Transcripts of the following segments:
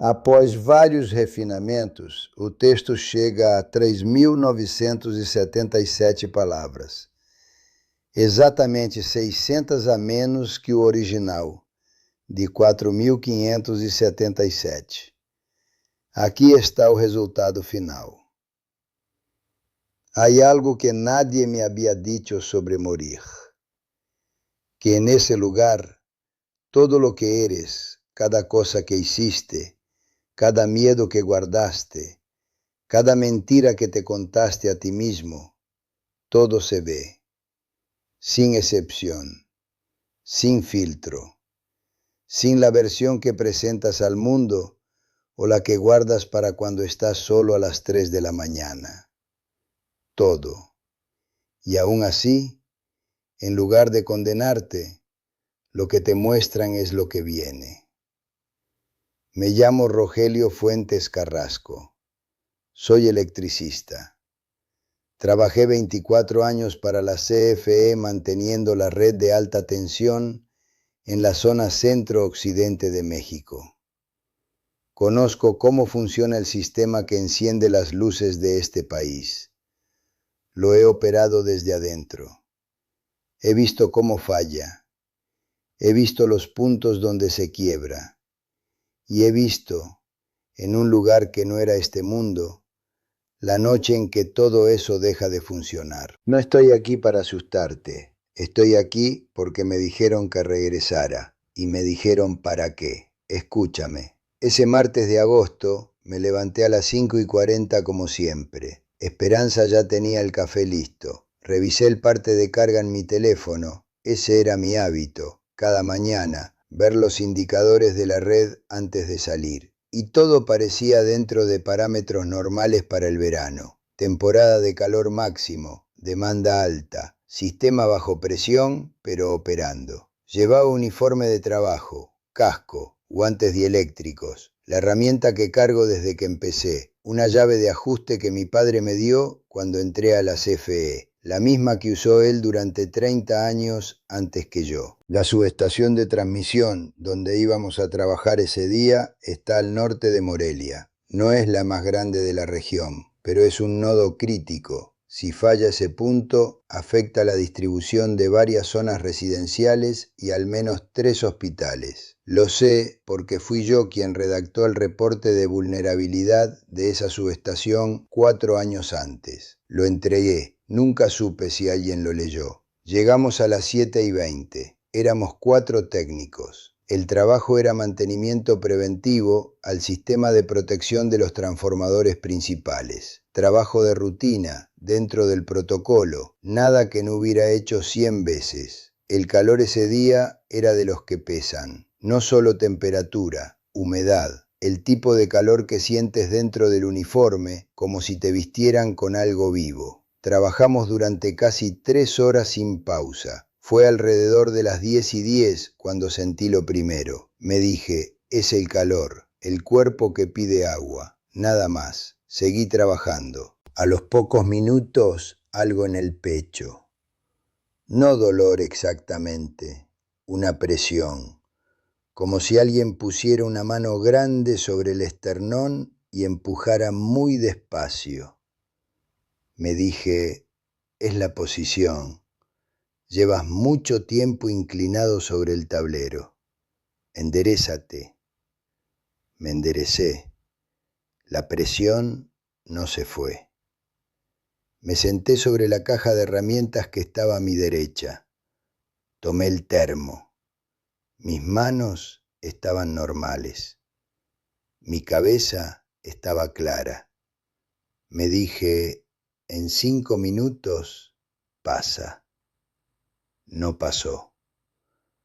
Após vários refinamentos, o texto chega a 3.977 palavras, exatamente 600 a menos que o original, de 4.577. Aqui está o resultado final. Hay algo que nadie me había dicho sobre morir, que en ese lugar todo lo que eres, cada cosa que hiciste, cada miedo que guardaste, cada mentira que te contaste a ti mismo, todo se ve, sin excepción, sin filtro, sin la versión que presentas al mundo o la que guardas para cuando estás solo a las 3 de la mañana. Todo. Y aún así, en lugar de condenarte, lo que te muestran es lo que viene. Me llamo Rogelio Fuentes Carrasco. Soy electricista. Trabajé 24 años para la CFE manteniendo la red de alta tensión en la zona centro-occidente de México. Conozco cómo funciona el sistema que enciende las luces de este país. Lo he operado desde adentro. He visto cómo falla. He visto los puntos donde se quiebra. Y he visto, en un lugar que no era este mundo, la noche en que todo eso deja de funcionar. No estoy aquí para asustarte. Estoy aquí porque me dijeron que regresara. Y me dijeron para qué. Escúchame. Ese martes de agosto me levanté a las 5:40 como siempre. Esperanza ya tenía el café listo. Revisé el parte de carga en mi teléfono. Ese era mi hábito. Cada mañana, ver los indicadores de la red antes de salir. Y todo parecía dentro de parámetros normales para el verano. Temporada de calor máximo, demanda alta, sistema bajo presión, pero operando. Llevaba uniforme de trabajo, casco, guantes dieléctricos, la herramienta que cargo desde que empecé, una llave de ajuste que mi padre me dio cuando entré a la CFE, la misma que usó él durante 30 años antes que yo. La subestación de transmisión donde íbamos a trabajar ese día está al norte de Morelia. No es la más grande de la región, pero es un nodo crítico. Si falla ese punto, afecta la distribución de varias zonas residenciales y al menos 3 hospitales. Lo sé porque fui yo quien redactó el reporte de vulnerabilidad de esa subestación 4 años antes. Lo entregué. Nunca supe si alguien lo leyó. Llegamos a las 7:20. Éramos 4 técnicos. El trabajo era mantenimiento preventivo al sistema de protección de los transformadores principales. Trabajo de rutina, dentro del protocolo, nada que no hubiera hecho 100 veces. El calor ese día era de los que pesan. No solo temperatura, humedad, el tipo de calor que sientes dentro del uniforme, como si te vistieran con algo vivo. Trabajamos durante casi 3 horas sin pausa. Fue alrededor de las 10:10 cuando sentí lo primero. Me dije, es el calor, el cuerpo que pide agua, nada más. Seguí trabajando. A los pocos minutos, algo en el pecho. No dolor exactamente, una presión. Como si alguien pusiera una mano grande sobre el esternón y empujara muy despacio. Me dije, es la posición. Llevas mucho tiempo inclinado sobre el tablero. Enderézate. Me enderecé. La presión no se fue. Me senté sobre la caja de herramientas que estaba a mi derecha. Tomé el termo. Mis manos estaban normales. Mi cabeza estaba clara. Me dije, en 5 minutos pasa. No pasó.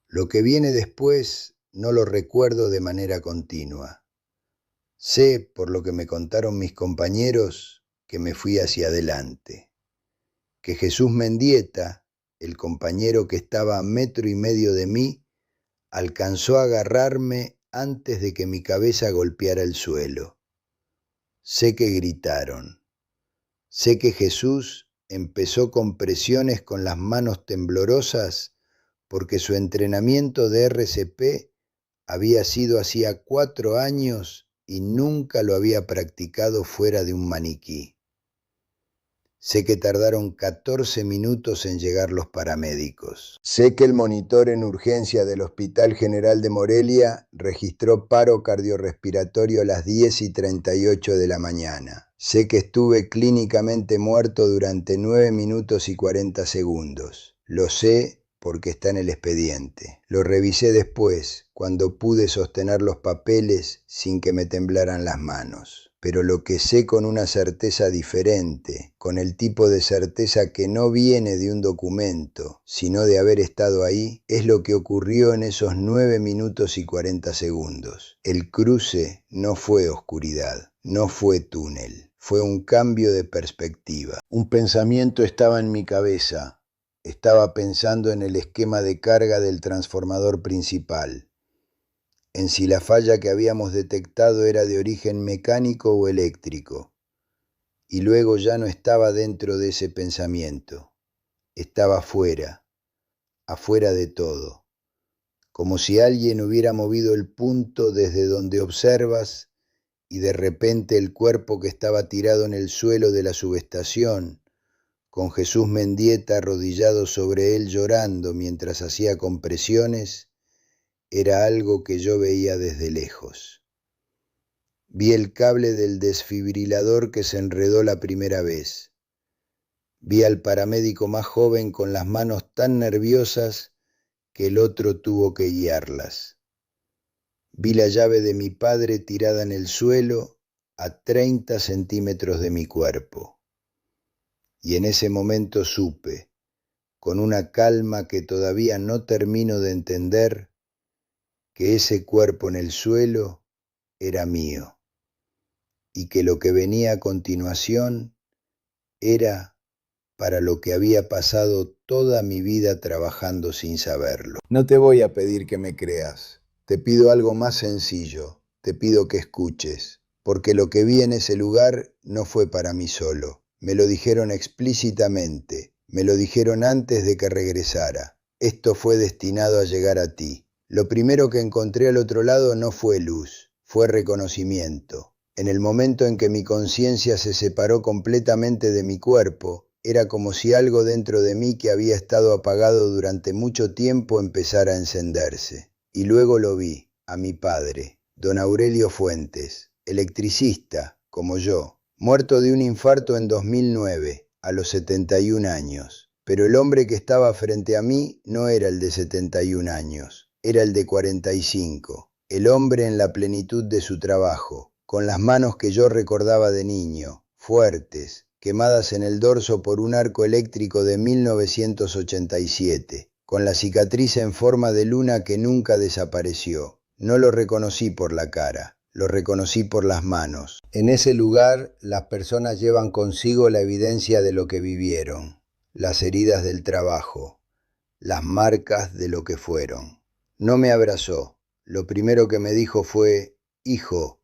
Lo que viene después no lo recuerdo de manera continua. Sé, por lo que me contaron mis compañeros, que me fui hacia adelante. Que Jesús Mendieta, el compañero que estaba a 1,5 metros de mí, alcanzó a agarrarme antes de que mi cabeza golpeara el suelo. Sé que gritaron. Sé que Jesús empezó con presiones con las manos temblorosas porque su entrenamiento de RCP había sido hacía 4 años y nunca lo había practicado fuera de un maniquí. Sé que tardaron 14 minutos en llegar los paramédicos. Sé que el monitor en urgencia del Hospital General de Morelia registró paro cardiorrespiratorio a las 10:38 de la mañana. Sé que estuve clínicamente muerto durante 9 minutos y 40 segundos. Lo sé porque está en el expediente. Lo revisé después, cuando pude sostener los papeles sin que me temblaran las manos. Pero lo que sé con una certeza diferente, con el tipo de certeza que no viene de un documento, sino de haber estado ahí, es lo que ocurrió en esos 9 minutos y 40 segundos. El cruce no fue oscuridad, no fue túnel, fue un cambio de perspectiva. Un pensamiento estaba en mi cabeza. Estaba pensando en el esquema de carga del transformador principal, en si la falla que habíamos detectado era de origen mecánico o eléctrico. Y luego ya no estaba dentro de ese pensamiento, estaba afuera de todo, como si alguien hubiera movido el punto desde donde observas y de repente el cuerpo que estaba tirado en el suelo de la subestación, con Jesús Mendieta arrodillado sobre él llorando mientras hacía compresiones, era algo que yo veía desde lejos. Vi el cable del desfibrilador que se enredó la primera vez. Vi al paramédico más joven con las manos tan nerviosas que el otro tuvo que guiarlas. Vi la llave de mi padre tirada en el suelo a 30 centímetros de mi cuerpo. Y en ese momento supe, con una calma que todavía no termino de entender, que ese cuerpo en el suelo era mío y que lo que venía a continuación era para lo que había pasado toda mi vida trabajando sin saberlo. No te voy a pedir que me creas, te pido algo más sencillo, te pido que escuches, porque lo que vi en ese lugar no fue para mí solo. Me lo dijeron explícitamente, me lo dijeron antes de que regresara. Esto fue destinado a llegar a ti. Lo primero que encontré al otro lado no fue luz, fue reconocimiento. En el momento en que mi conciencia se separó completamente de mi cuerpo, era como si algo dentro de mí que había estado apagado durante mucho tiempo empezara a encenderse. Y luego lo vi, a mi padre, don Aurelio Fuentes, electricista, como yo, muerto de un infarto en 2009, a los 71 años. Pero el hombre que estaba frente a mí no era el de 71 años, era el de 45. El hombre en la plenitud de su trabajo, con las manos que yo recordaba de niño, fuertes, quemadas en el dorso por un arco eléctrico de 1987, con la cicatriz en forma de luna que nunca desapareció. No lo reconocí por la cara. Lo reconocí por las manos. En ese lugar, las personas llevan consigo la evidencia de lo que vivieron, las heridas del trabajo, las marcas de lo que fueron. No me abrazó. Lo primero que me dijo fue: hijo,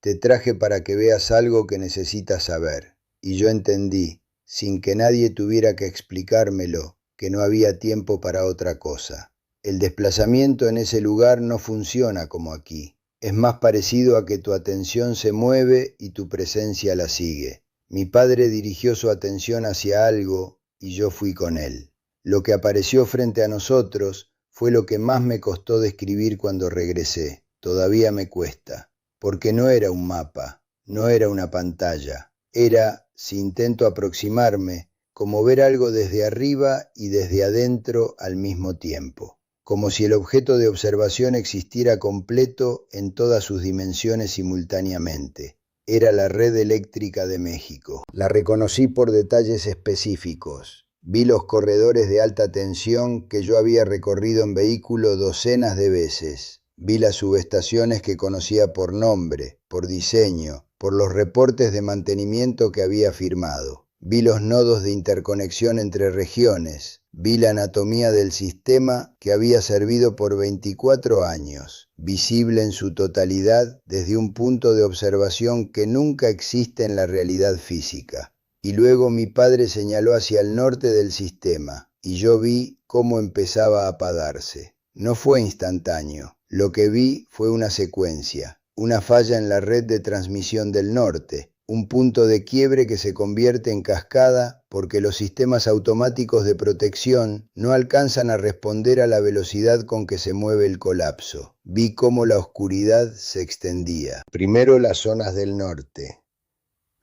te traje para que veas algo que necesitas saber. Y yo entendí, sin que nadie tuviera que explicármelo, que no había tiempo para otra cosa. El desplazamiento en ese lugar no funciona como aquí. Es más parecido a que tu atención se mueve y tu presencia la sigue. Mi padre dirigió su atención hacia algo y yo fui con él. Lo que apareció frente a nosotros fue lo que más me costó describir cuando regresé. Todavía me cuesta, porque no era un mapa, no era una pantalla. Era, si intento aproximarme, como ver algo desde arriba y desde adentro al mismo tiempo. Como si el objeto de observación existiera completo en todas sus dimensiones simultáneamente. Era la red eléctrica de México. La reconocí por detalles específicos. Vi los corredores de alta tensión que yo había recorrido en vehículo docenas de veces. Vi las subestaciones que conocía por nombre, por diseño, por los reportes de mantenimiento que había firmado. Vi los nodos de interconexión entre regiones. Vi la anatomía del sistema que había servido por 24 años, visible en su totalidad desde un punto de observación que nunca existe en la realidad física. Y luego mi padre señaló hacia el norte del sistema, y yo vi cómo empezaba a apagarse. No fue instantáneo. Lo que vi fue una secuencia, una falla en la red de transmisión del norte, un punto de quiebre que se convierte en cascada porque los sistemas automáticos de protección no alcanzan a responder a la velocidad con que se mueve el colapso. Vi cómo la oscuridad se extendía. Primero las zonas del norte,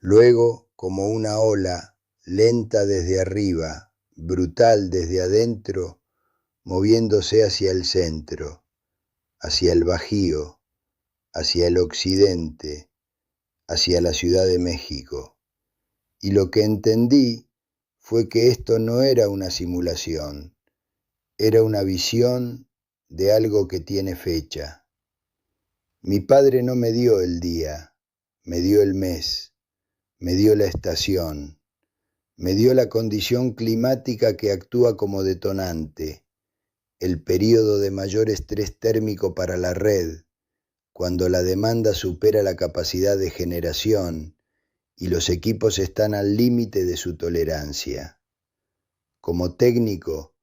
luego como una ola, lenta desde arriba, brutal desde adentro, moviéndose hacia el centro, hacia el Bajío, hacia el occidente, hacia la Ciudad de México. Y lo que entendí fue que esto no era una simulación, era una visión de algo que tiene fecha. Mi padre no me dio el día, me dio el mes, me dio la estación, me dio la condición climática que actúa como detonante, el período de mayor estrés térmico para la red, cuando la demanda supera la capacidad de generación y los equipos están al límite de su tolerancia. Como técnico,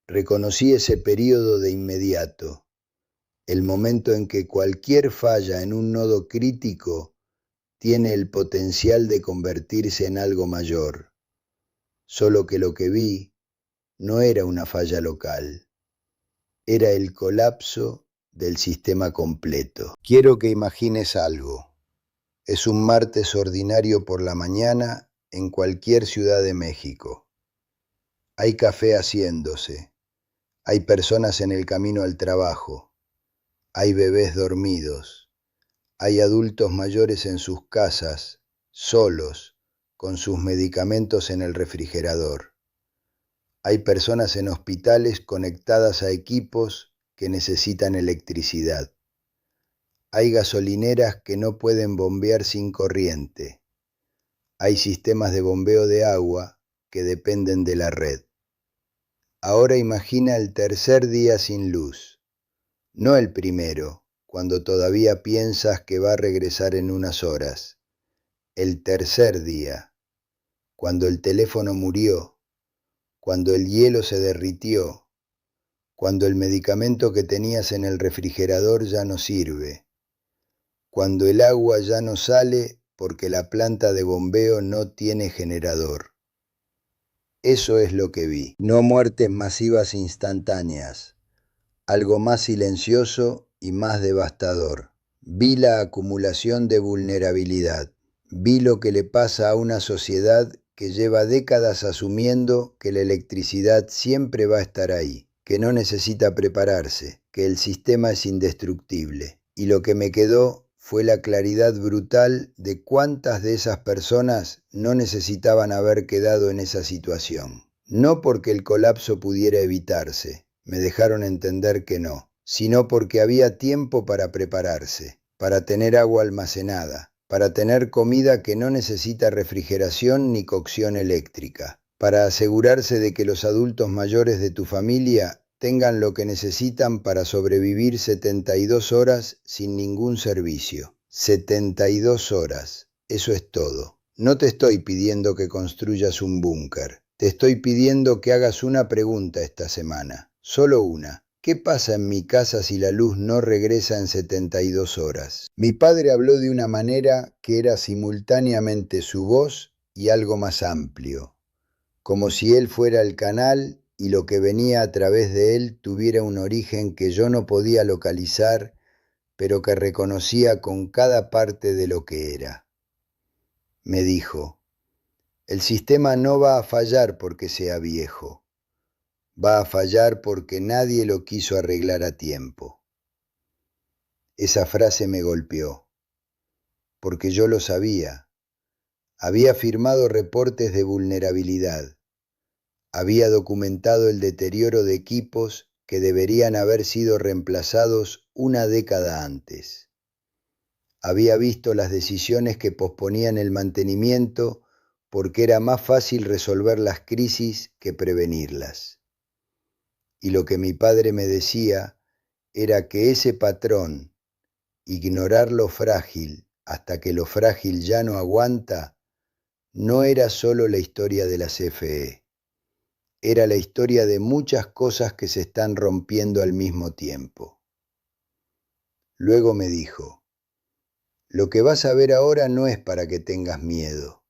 reconocí ese período de inmediato, el momento en que cualquier falla en un nodo crítico tiene el potencial de convertirse en algo mayor, solo que lo que vi no era una falla local, era el colapso del sistema completo. Quiero que imagines algo. Es un martes ordinario por la mañana en cualquier ciudad de México. Hay café haciéndose, hay personas en el camino al trabajo, hay bebés dormidos, hay adultos mayores en sus casas, solos, con sus medicamentos en el refrigerador. Hay personas en hospitales conectadas a equipos que necesitan electricidad. Hay gasolineras que no pueden bombear sin corriente. Hay sistemas de bombeo de agua que dependen de la red. Ahora imagina el tercer día sin luz, no el primero, cuando todavía piensas que va a regresar en unas horas. El tercer día, cuando el teléfono murió, cuando el hielo se derritió, cuando el medicamento que tenías en el refrigerador ya no sirve, cuando el agua ya no sale porque la planta de bombeo no tiene generador. Eso es lo que vi, no muertes masivas instantáneas, algo más silencioso y más devastador. Vi la acumulación de vulnerabilidad, vi lo que le pasa a una sociedad que lleva décadas asumiendo que la electricidad siempre va a estar ahí, que no necesita prepararse, que el sistema es indestructible. Y lo que me quedó fue la claridad brutal de cuántas de esas personas no necesitaban haber quedado en esa situación. No porque el colapso pudiera evitarse, me dejaron entender que no, sino porque había tiempo para prepararse, para tener agua almacenada, para tener comida que no necesita refrigeración ni cocción eléctrica, para asegurarse de que los adultos mayores de tu familia tengan lo que necesitan para sobrevivir 72 horas sin ningún servicio. 72 horas, eso es todo. No te estoy pidiendo que construyas un búnker. Te estoy pidiendo que hagas una pregunta esta semana, solo una. ¿Qué pasa en mi casa si la luz no regresa en 72 horas? Mi padre habló de una manera que era simultáneamente su voz y algo más amplio, como si él fuera el canal y lo que venía a través de él tuviera un origen que yo no podía localizar, pero que reconocía con cada parte de lo que era. Me dijo, el sistema no va a fallar porque sea viejo, va a fallar porque nadie lo quiso arreglar a tiempo. Esa frase me golpeó, porque yo lo sabía. Había firmado reportes de vulnerabilidad. Había documentado el deterioro de equipos que deberían haber sido reemplazados una década antes. Había visto las decisiones que posponían el mantenimiento porque era más fácil resolver las crisis que prevenirlas. Y lo que mi padre me decía era que ese patrón, ignorar lo frágil hasta que lo frágil ya no aguanta, no era solo la historia de la CFE. Era la historia de muchas cosas que se están rompiendo al mismo tiempo. Luego me dijo, Lo que vas a ver ahora no es para que tengas miedo,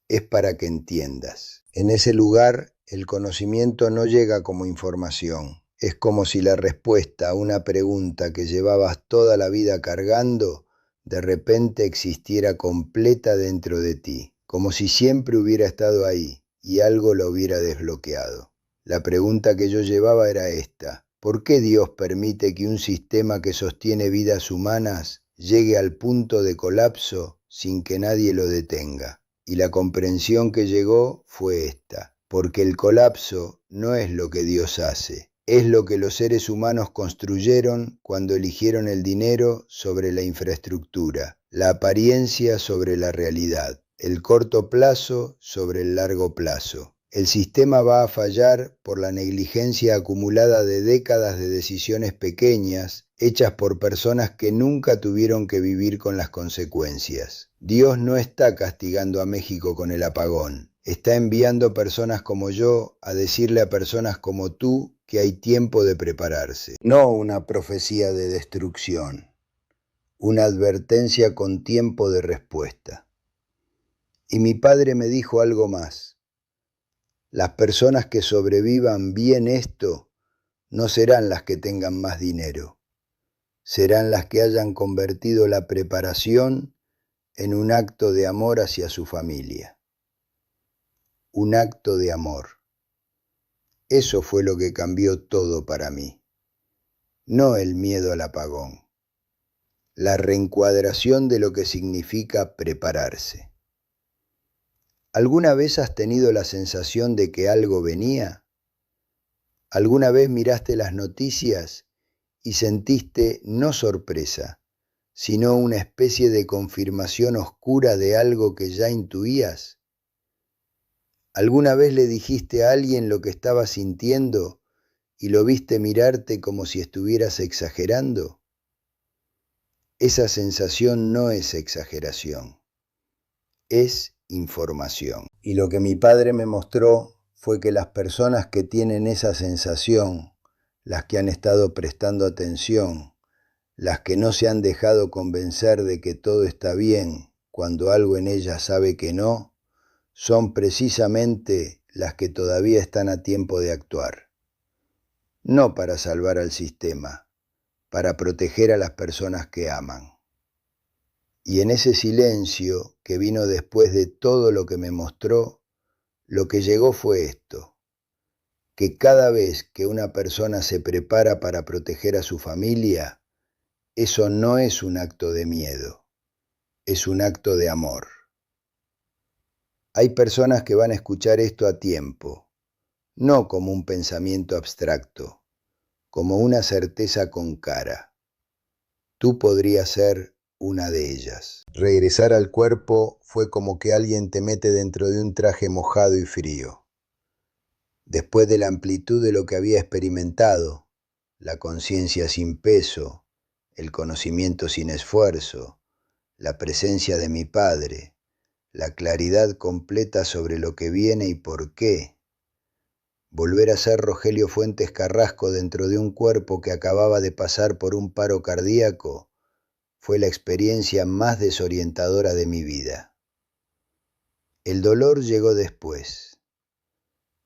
es para que entiendas. En ese lugar, el conocimiento no llega como información. Es como si la respuesta a una pregunta que llevabas toda la vida cargando, de repente existiera completa dentro de ti, como si siempre hubiera estado ahí y algo lo hubiera desbloqueado. La pregunta que yo llevaba era esta: ¿por qué Dios permite que un sistema que sostiene vidas humanas llegue al punto de colapso sin que nadie lo detenga? Y la comprensión que llegó fue esta: porque el colapso no es lo que Dios hace, es lo que los seres humanos construyeron cuando eligieron el dinero sobre la infraestructura, la apariencia sobre la realidad, el corto plazo sobre el largo plazo. El sistema va a fallar por la negligencia acumulada de décadas de decisiones pequeñas hechas por personas que nunca tuvieron que vivir con las consecuencias. Dios no está castigando a México con el apagón. Está enviando personas como yo a decirle a personas como tú que hay tiempo de prepararse. No una profecía de destrucción, una advertencia con tiempo de respuesta. Y mi padre me dijo algo más: las personas que sobrevivan bien esto no serán las que tengan más dinero, serán las que hayan convertido la preparación en un acto de amor hacia su familia. Un acto de amor. Eso fue lo que cambió todo para mí. No el miedo al apagón, la reencuadración de lo que significa prepararse. ¿Alguna vez has tenido la sensación de que algo venía? ¿Alguna vez miraste las noticias y sentiste no sorpresa, sino una especie de confirmación oscura de algo que ya intuías? ¿Alguna vez le dijiste a alguien lo que estabas sintiendo y lo viste mirarte como si estuvieras exagerando? Esa sensación no es exageración, es información. Y lo que mi padre me mostró fue que las personas que tienen esa sensación, las que han estado prestando atención, las que no se han dejado convencer de que todo está bien cuando algo en ellas sabe que no, son precisamente las que todavía están a tiempo de actuar. No para salvar al sistema, para proteger a las personas que aman. Y en ese silencio que vino después de todo lo que me mostró, lo que llegó fue esto: que cada vez que una persona se prepara para proteger a su familia, eso no es un acto de miedo, es un acto de amor. Hay personas que van a escuchar esto a tiempo, no como un pensamiento abstracto, como una certeza con cara. Tú podrías ser una de ellas. Regresar al cuerpo fue como que alguien te mete dentro de un traje mojado y frío. Después de la amplitud de lo que había experimentado, la conciencia sin peso, el conocimiento sin esfuerzo, la presencia de mi padre, la claridad completa sobre lo que viene y por qué. Volver a ser Rogelio Fuentes Carrasco dentro de un cuerpo que acababa de pasar por un paro cardíaco fue la experiencia más desorientadora de mi vida. El dolor llegó después.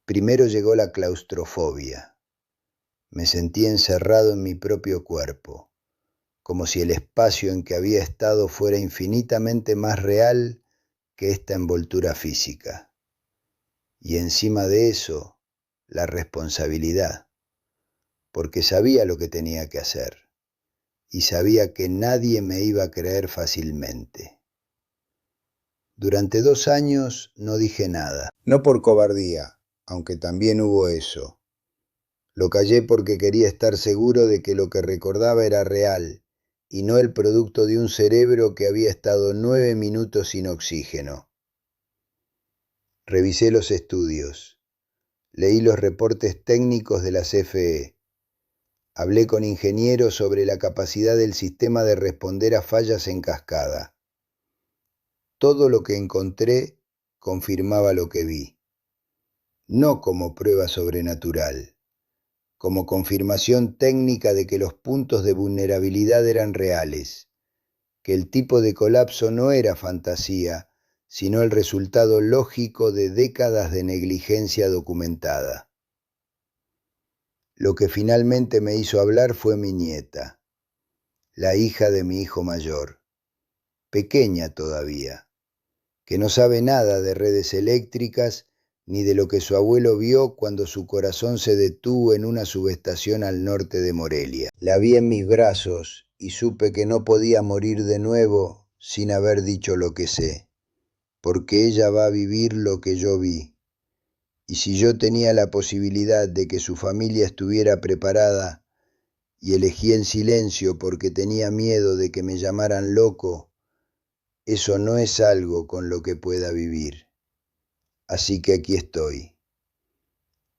Primero llegó la claustrofobia. Me sentí encerrado en mi propio cuerpo, como si el espacio en que había estado fuera infinitamente más real que esta envoltura física. Y encima de eso, la responsabilidad, porque sabía lo que tenía que hacer y sabía que nadie me iba a creer fácilmente. Durante 2 años no dije nada, no por cobardía, aunque también hubo eso. Lo callé porque quería estar seguro de que lo que recordaba era real y no el producto de un cerebro que había estado 9 minutos sin oxígeno. Revisé los estudios, leí los reportes técnicos de la CFE, hablé con ingenieros sobre la capacidad del sistema de responder a fallas en cascada. Todo lo que encontré confirmaba lo que vi, no como prueba sobrenatural, como confirmación técnica de que los puntos de vulnerabilidad eran reales, que el tipo de colapso no era fantasía, sino el resultado lógico de décadas de negligencia documentada. Lo que finalmente me hizo hablar fue mi nieta, la hija de mi hijo mayor, pequeña todavía, que no sabe nada de redes eléctricas ni de lo que su abuelo vio cuando su corazón se detuvo en una subestación al norte de Morelia. La vi en mis brazos y supe que no podía morir de nuevo sin haber dicho lo que sé, porque ella va a vivir lo que yo vi. Y si yo tenía la posibilidad de que su familia estuviera preparada y elegí en silencio porque tenía miedo de que me llamaran loco, eso no es algo con lo que pueda vivir. Así que aquí estoy.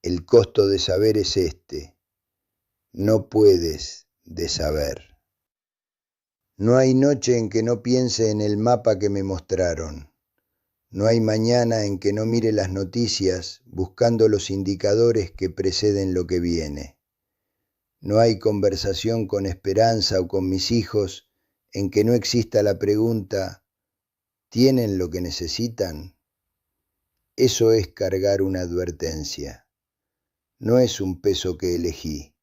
El costo de saber es este. No puedes de saber. No hay noche en que no piense en el mapa que me mostraron. No hay mañana en que no mire las noticias buscando los indicadores que preceden lo que viene. No hay conversación con Esperanza o con mis hijos en que no exista la pregunta: ¿tienen lo que necesitan? Eso es cargar una advertencia. No es un peso que elegí.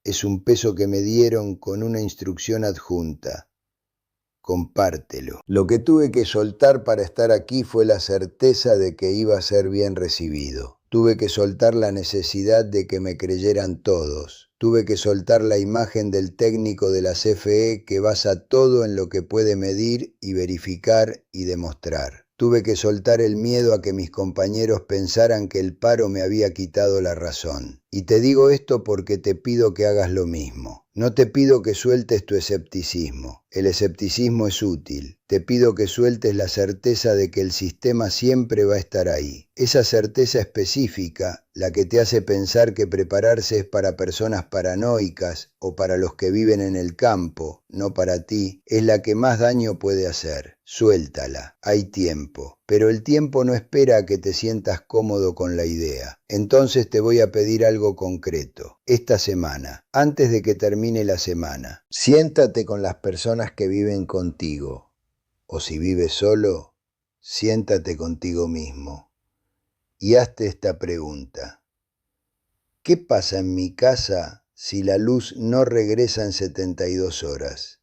Es un peso que me dieron con una instrucción adjunta. Compártelo. Lo que tuve que soltar para estar aquí fue la certeza de que iba a ser bien recibido. Tuve que soltar la necesidad de que me creyeran todos. Tuve que soltar la imagen del técnico de la CFE que basa todo en lo que puede medir y verificar y demostrar. Tuve que soltar el miedo a que mis compañeros pensaran que el paro me había quitado la razón. Y te digo esto porque te pido que hagas lo mismo. No te pido que sueltes tu escepticismo. El escepticismo es útil. Te pido que sueltes la certeza de que el sistema siempre va a estar ahí. Esa certeza específica, la que te hace pensar que prepararse es para personas paranoicas o para los que viven en el campo, no para ti, es la que más daño puede hacer. Suéltala. Hay tiempo. Pero el tiempo no espera a que te sientas cómodo con la idea. Entonces te voy a pedir algo concreto. Esta semana, antes de que termine la semana, siéntate con las personas que viven contigo. O si vives solo, siéntate contigo mismo. Y hazte esta pregunta. ¿Qué pasa en mi casa si la luz no regresa en 72 horas?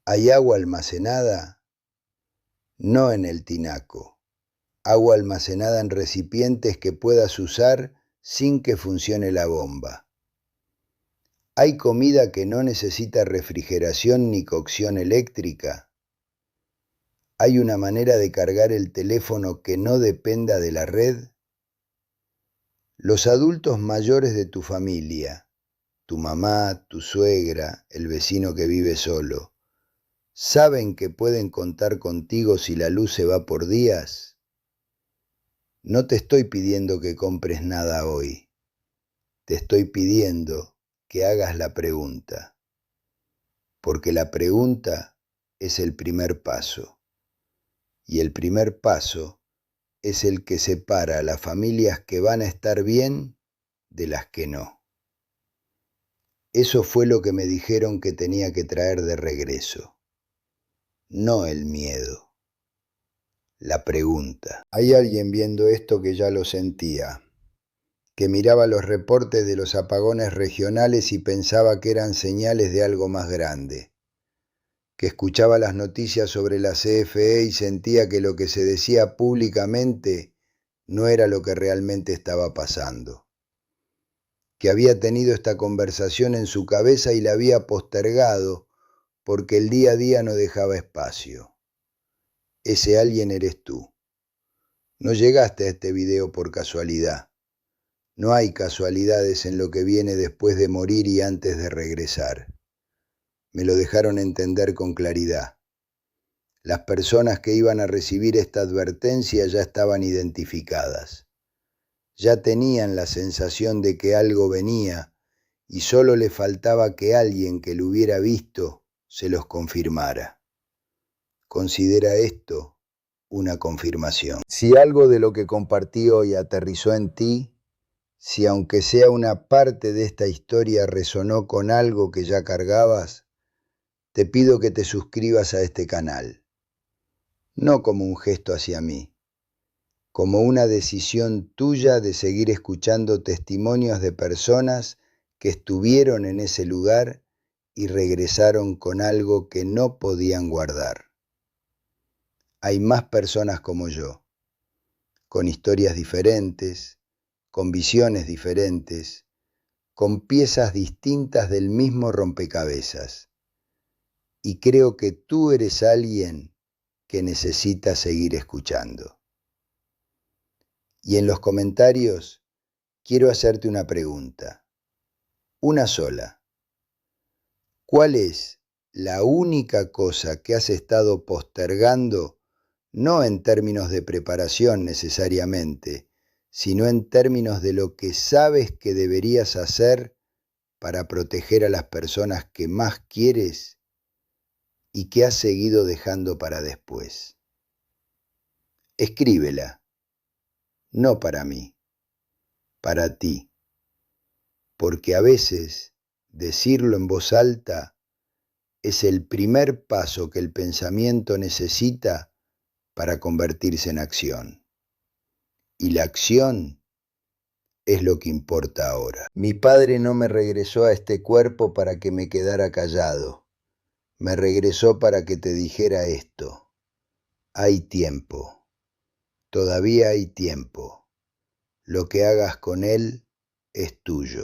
¿Hay agua almacenada? No en el tinaco. Agua almacenada en recipientes que puedas usar sin que funcione la bomba. ¿Hay comida que no necesita refrigeración ni cocción eléctrica? ¿Hay una manera de cargar el teléfono que no dependa de la red? Los adultos mayores de tu familia, tu mamá, tu suegra, el vecino que vive solo, ¿saben que pueden contar contigo si la luz se va por días? No te estoy pidiendo que compres nada hoy. Te estoy pidiendo que hagas la pregunta. Porque la pregunta es el primer paso. Y el primer paso es el que separa a las familias que van a estar bien de las que no. Eso fue lo que me dijeron que tenía que traer de regreso. No el miedo. La pregunta. Hay alguien viendo esto que ya lo sentía, que miraba los reportes de los apagones regionales y pensaba que eran señales de algo más grande, que escuchaba las noticias sobre la CFE y sentía que lo que se decía públicamente no era lo que realmente estaba pasando, que había tenido esta conversación en su cabeza y la había postergado porque el día a día no dejaba espacio. Ese alguien eres tú. No llegaste a este video por casualidad. No hay casualidades en lo que viene después de morir y antes de regresar. Me lo dejaron entender con claridad. Las personas que iban a recibir esta advertencia ya estaban identificadas. Ya tenían la sensación de que algo venía y solo le faltaba que alguien que lo hubiera visto se los confirmara. Considera esto una confirmación. Si algo de lo que compartí hoy aterrizó en ti, si aunque sea una parte de esta historia resonó con algo que ya cargabas, te pido que te suscribas a este canal, no como un gesto hacia mí, como una decisión tuya de seguir escuchando testimonios de personas que estuvieron en ese lugar y regresaron con algo que no podían guardar. Hay más personas como yo, con historias diferentes, con visiones diferentes, con piezas distintas del mismo rompecabezas. Y creo que tú eres alguien que necesita seguir escuchando. Y en los comentarios quiero hacerte una pregunta, una sola. ¿Cuál es la única cosa que has estado postergando, no en términos de preparación necesariamente, sino en términos de lo que sabes que deberías hacer para proteger a las personas que más quieres y que has seguido dejando para después? Escríbela, no para mí, para ti, porque a veces decirlo en voz alta es el primer paso que el pensamiento necesita para convertirse en acción. Y la acción es lo que importa ahora. Mi padre no me regresó a este cuerpo para que me quedara callado. Me regresó para que te dijera esto. Hay tiempo. Todavía hay tiempo. Lo que hagas con él es tuyo.